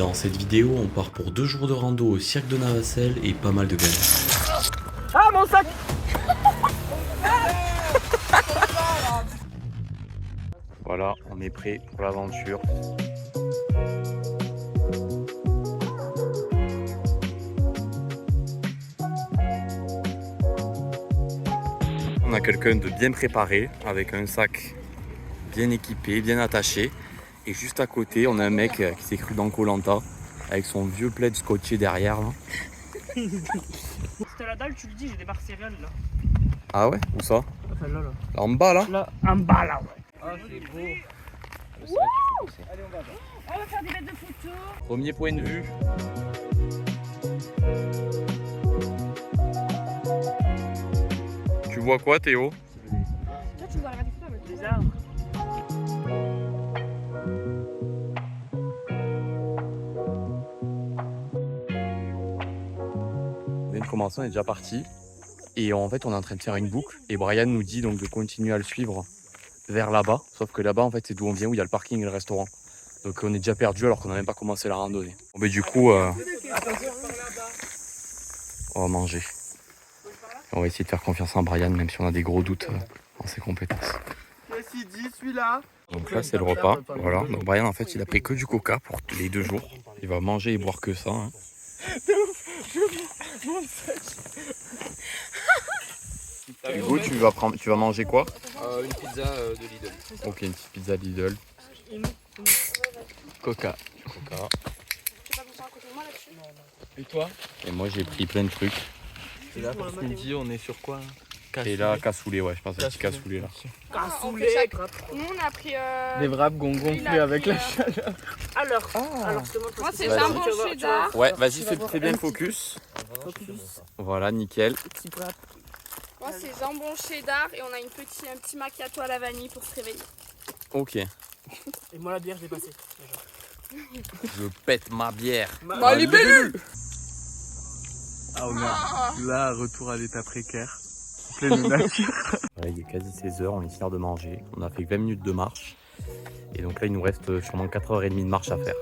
Dans cette vidéo, on part pour 2 jours de rando au cirque de Navacelles et pas mal de galères. Ah, mon sac! Voilà, on est prêt pour l'aventure. On a quelqu'un de bien préparé, avec un sac bien équipé, bien attaché. Et juste à côté, on a un mec qui s'est cru dans Koh-Lanta, avec son vieux plaid scotché derrière. Là. C'était la dalle, tu le dis, j'ai des barres céréales là. Ah ouais? Où ça? Celle-là là. Là en bas là? Là, en bas là, ouais. Ah c'est beau. Allez, on va faire des bêtes de photos. Premier point de vue. Tu vois quoi Théo? Toi, tu nous as regardé quoi avec Les arbres. On vient de commencer, on est déjà parti. Et en fait on est en train de faire une boucle. Et Brian nous dit donc de continuer à le suivre vers là-bas. Sauf que là-bas en fait c'est d'où on vient, où il y a le parking et le restaurant. Donc on est déjà perdu alors qu'on n'a même pas commencé la randonnée. Bon, mais du coup on va manger. On va essayer de faire confiance à Brian même si on a des gros doutes en ses compétences. Qu'est-ce qu'il dit celui-là? Donc là c'est le repas. Voilà. Donc Brian en fait il a pris que du coca pour les 2 jours. Il va manger et boire que ça. Hein. Hugo, tu vas manger quoi? Une pizza de Lidl. Ok, une petite pizza Lidl. Coca. Coca. Et toi? Et moi j'ai pris plein de trucs. Et là, pour ce midi, on est sur quoi? Et là, cassoulet, ouais, je pense à un petit cassoulet là. Cassoulet. Nous, on a pris. Des wraps gonflés avec la chaleur. Alors, Moi, c'est Vas-y. jambon cheddar. Ouais, vas-y, fais bien focus. Voilà, nickel. Moi, c'est jambon cheddar et on a un petit macchiato à la vanille pour se réveiller. Ok. et moi la bière, j'ai passé. Je pète ma bière. Ma libellule. Ah, on a là, retour à l'état précaire. Pleine nature. Voilà, il est quasi 16h, on est ici l'heure de manger. On a fait 20 minutes de marche. Et donc là, il nous reste sûrement 4h30 de marche à faire.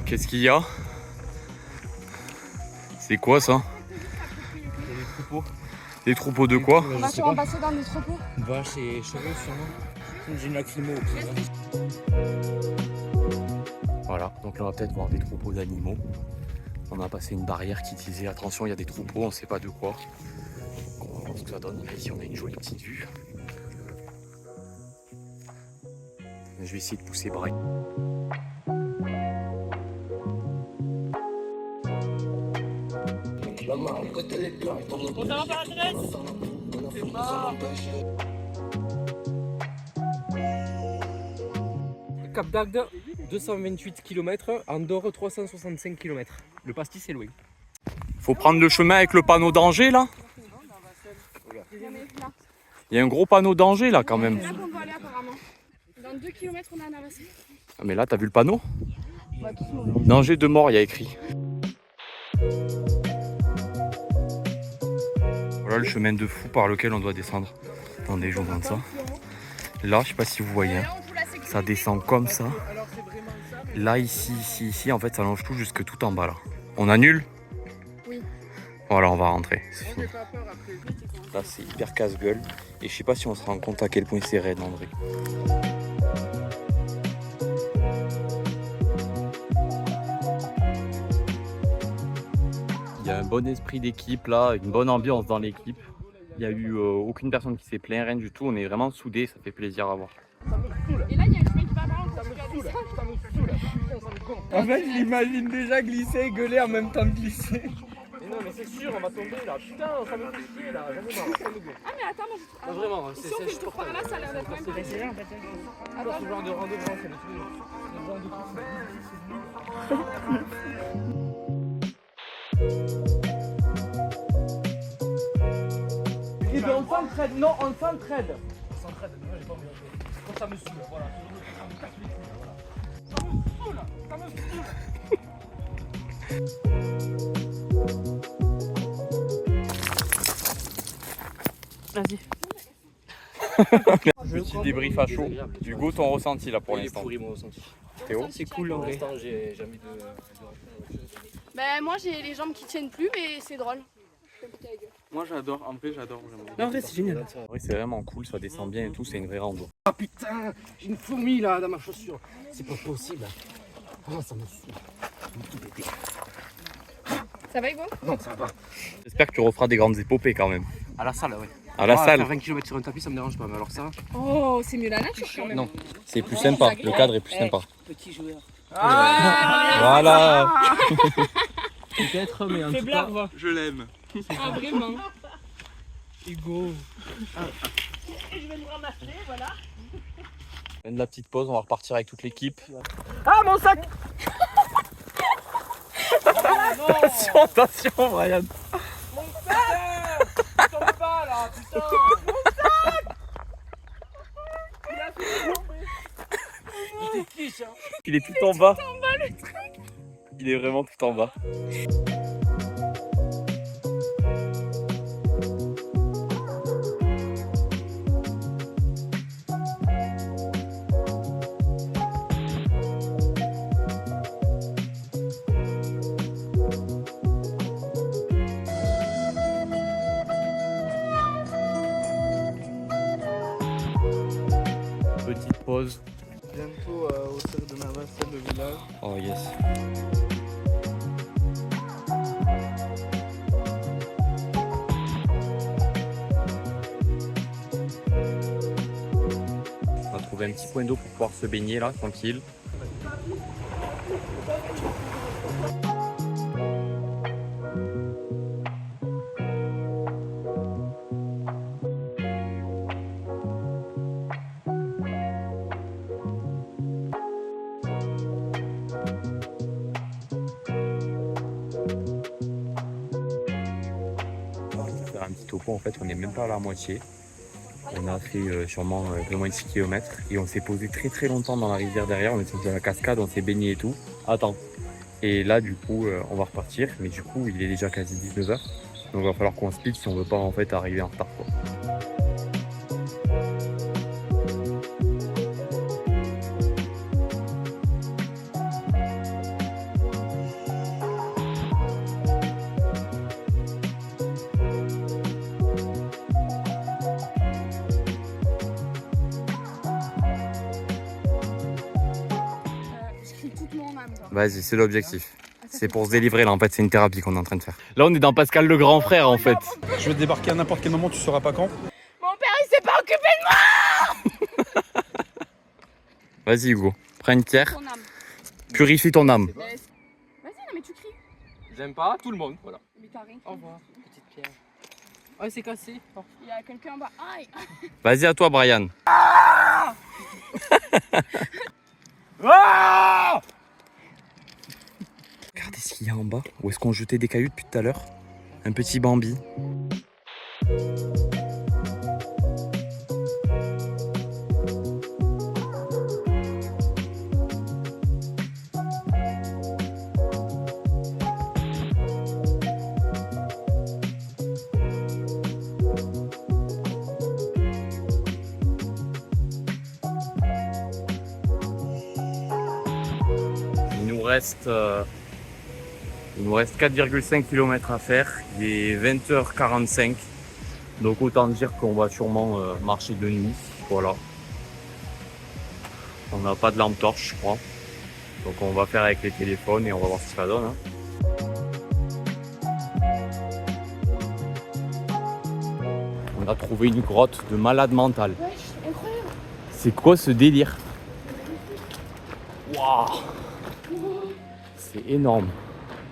Qu'est-ce qu'il y a? C'est quoi ça? Des troupeaux. Des troupeaux de quoi? On va sûrement passer dans des troupeaux. Vaches et chevaux, sûrement. J'ai une lacrymo. Voilà, donc là on va peut-être voir des troupeaux d'animaux. On a passé une barrière qui disait attention, il y a des troupeaux, on ne sait pas de quoi. Donc, on va voir ce que ça donne. Là, ici on a une jolie petite vue. Je vais essayer de pousser Brian. Cap d'Agde, 228 km, Andorre 365 km. Le pastis est loin. Faut prendre le chemin avec le panneau danger là. Il y a un gros panneau danger là quand même. C'est là qu'on doit aller apparemment. Dans 2 km, on a un avancé. Ah, mais là t'as vu le panneau? On va tous mourir. Danger de mort, il y a écrit. Voilà le chemin de fou par lequel on doit descendre. Attendez, je vous montre ça. Là, je sais pas si vous voyez, hein, ça descend comme ça. Là, ici, en fait, ça longe tout jusque tout en bas là. On annule? Oui. Voilà, on va rentrer, c'est fini. Là, c'est hyper casse-gueule. Et je sais pas si on se rend compte à quel point c'est raide en vrai. Il y a un bon esprit d'équipe là, une bonne ambiance dans l'équipe. Il n'y a eu aucune personne qui s'est plaint, rien du tout. On est vraiment soudés, ça fait plaisir à voir. Et là, il y a un chemin qui va par contre. En fait, je l'imagine déjà glisser et gueuler en même temps que glisser. Mais non, mais c'est sûr, on va tomber là. Putain, ça me fait chier là. J'en ai marre. Ah, mais attends, moi je. Non, vraiment, Si on fait le tour par là, ça a l'air d'être même pas. ce genre de rando, vraiment, c'est le truc. Et bien on s'entraide, non, on s'entraide. s'entraide, mais moi j'ai pas envie d'entraîner. Quand ça me saoule, voilà. Ça me casse les couilles, voilà. Ça me saoule, ça me Vas-y. Petit débrief à chaud. Hugo, ton ressenti là pour Il est l'instant. pourri mon ressenti. Théo, C'est cool en vrai. Pour l'instant, j'ai envie de. Ben moi j'ai les jambes qui tiennent plus mais c'est drôle. Moi j'adore, en vrai j'adore vraiment. Non, en vrai, c'est génial. en vrai, c'est vraiment cool, ça descend bien et tout, c'est une vraie rando. Ah putain, j'ai une fourmi là dans ma chaussure. C'est pas possible. Oh, ça me saoule. Ça va Hugo? Non, ça va. J'espère que tu referas des grandes épopées quand même. À la salle, ouais. À la salle, Faire 20 km sur un tapis, ça me dérange pas, mais alors ça. Oh c'est mieux la nature quand même. Non. c'est plus sympa, le cadre est plus sympa. Petit joueur. Voilà. Peut-être, mais en Fais tout blague, cas. va. Je l'aime. Ah vraiment? Hugo. Et je vais me ramasser, voilà. Fin de la petite pause, on va repartir avec toute l'équipe. Ah, mon sac! Attention, attention Brian. Tu tombes pas là, putain! Il était quiche, hein! Il est tout en bas. Il est vraiment tout en bas. Petite pause. Bientôt au cercle de Navassel, le village. Oh yes. On va trouver un petit point d'eau pour pouvoir se baigner là, tranquille. Faire un petit topo, en fait on n'est même pas à la moitié. On a fait sûrement un peu moins de 6 km et on s'est posé très longtemps dans la rivière derrière, on était dans la cascade, on s'est baigné et tout. Attends. Et là du coup on va repartir, mais du coup il est déjà quasi 19h. Donc il va falloir qu'on speed si on veut pas en fait arriver en retard quoi. Je crie toute mon âme quoi. Vas-y, c'est l'objectif. C'est pour se délivrer là, en fait c'est une thérapie qu'on est en train de faire. Là on est dans Pascal le grand frère en fait. Je vais débarquer à n'importe quel moment, tu sauras pas quand. Mon père il s'est pas occupé de moi. Vas-y Hugo, prends une pierre, Ton âme. purifie ton âme. Vas-y non mais tu cries. J'aime pas tout le monde, voilà. Mais t'as rien. Au revoir, petite pierre. Ouais, c'est cassé. Oh. Il y a quelqu'un en bas. Aïe. Vas-y à toi Brian. Regardez ce qu'il y a en bas. Où est-ce qu'on jetait des cailloux depuis tout à l'heure? Un petit Bambi. Il nous reste 4,5 km à faire. Il est 20h45. Donc autant dire qu'on va sûrement marcher de nuit. Voilà. On n'a pas de lampe torche, je crois. Donc on va faire avec les téléphones et on va voir ce que ça donne. Hein. On a trouvé une grotte de malade mental. Wesh, incroyable. C'est quoi ce délire? Waouh! C'est énorme.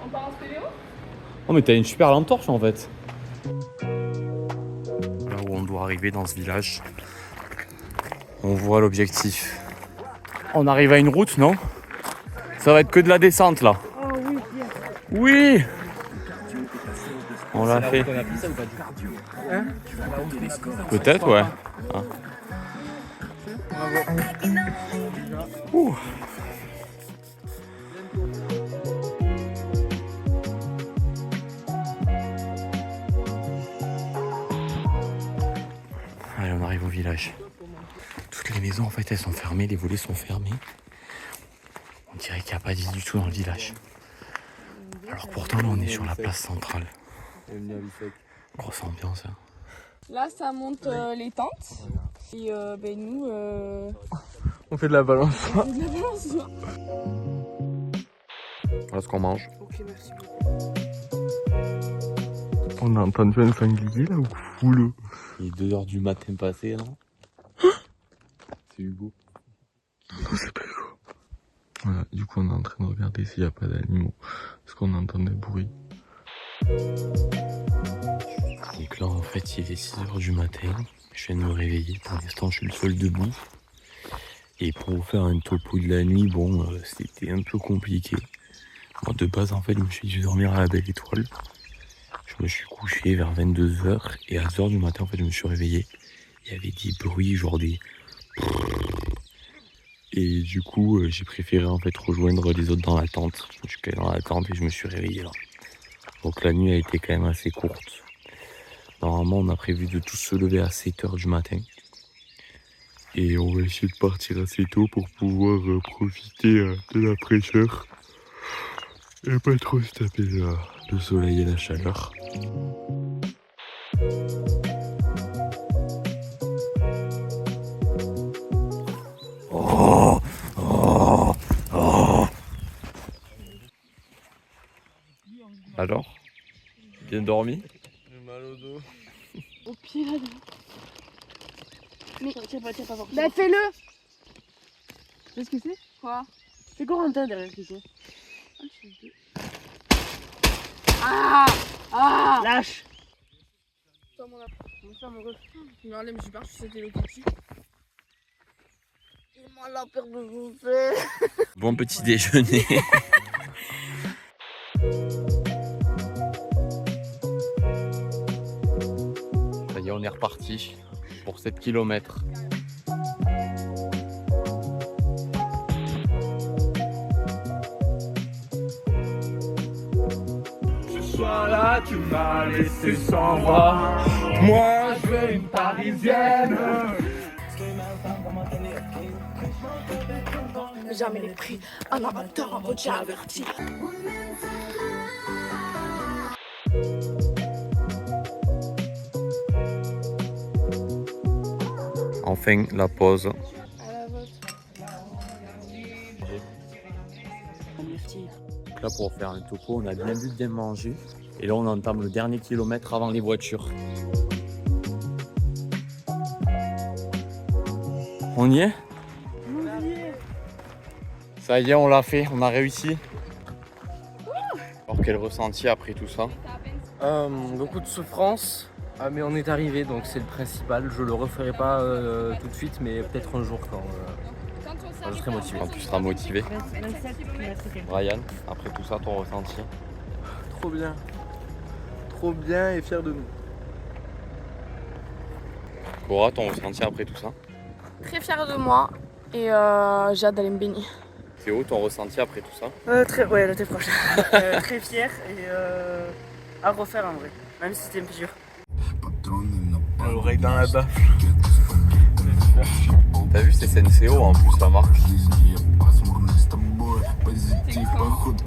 On part en spéléo? Oh mais t'as une super lampe torche en fait. Là où on doit arriver dans ce village, on voit l'objectif. On arrive à une route, non? Ça va être que de la descente là. Oh oui, Oui! On l'a fait. On a pris ça ou pas? Peut-être, ouais. Ah. Allez, on arrive au village. Toutes les maisons en fait elles sont fermées, les volets sont fermés. On dirait qu'il n'y a pas d'île du tout dans le village. Alors pourtant là on est sur la place centrale. Grosse ambiance hein. Là, ça monte les tentes. Et nous, On fait de la balance. on fait de la balance. Voilà ce qu'on mange. Ok, merci. On a entendu un sanglier là ou fou. Il est 2h du matin passé, non? C'est Hugo. Non, c'est pas Hugo. Voilà, du coup on est en train de regarder s'il n'y a pas d'animaux. Parce qu'on entend des bruits. Donc là en fait il est 6h du matin. Je viens de me réveiller. Pour l'instant je suis le seul debout. Et pour vous faire un topo de la nuit, bon c'était un peu compliqué. Moi de base en fait je me suis dit je vais dormir à la Belle Étoile. Je me suis couché vers 22h et à 2h du matin en fait je me suis réveillé. Il y avait des bruits genre des... Et du coup j'ai préféré en fait rejoindre les autres dans la tente. Je suis allé dans la tente et je me suis réveillé là. Donc la nuit a été quand même assez courte. Normalement on a prévu de tous se lever à 7h du matin. Et on va essayer de partir assez tôt pour pouvoir profiter de la fraîcheur. Et pas trop se taper le soleil et la chaleur. Oh, oh, oh. Alors, bien dormi? J'ai mal au dos. Au pied là. Mais bah fais-le. Tu sais ce que c'est? Quoi? C'est Corentin derrière qui c'est. Ah. Ah. Lâche. Toi, mon app. On va faire mon ref. Je m'enlève, je pars, je suis Hello Kitty. Il m'a la peur de bouffer. Bon petit déjeuner. Ça y est, on est reparti pour 7 km. Ce soir-là, tu m'as laissé sans voix. Moi, je veux une parisienne. Jamais les prix, un amateur, un routier averti. Enfin, la pause. À la vôtre. Donc là, pour faire un topo, on a bien bu, bien mangé. Et là, on entame le dernier kilomètre avant les voitures. On y est? Ça y est, on l'a fait, on a réussi. Alors quel ressenti après tout ça? Beaucoup de souffrance, mais on est arrivé donc c'est le principal. Je le referai pas tout de suite, mais peut-être un jour quand je serai motivé. Quand tu seras motivé. Brian, après tout ça, ton ressenti? Trop bien. Trop bien et fier de nous. Cora, ton ressenti après tout ça? Très fière de moi et j'ai hâte d'aller me baigner. Théo, ton ressenti après tout ça? Ouais, l'été prochain. Très fier et à refaire en vrai. Même si c'était plus dur. L'oreille dans la baffe. T'as vu, c'est Senseo en plus la marque.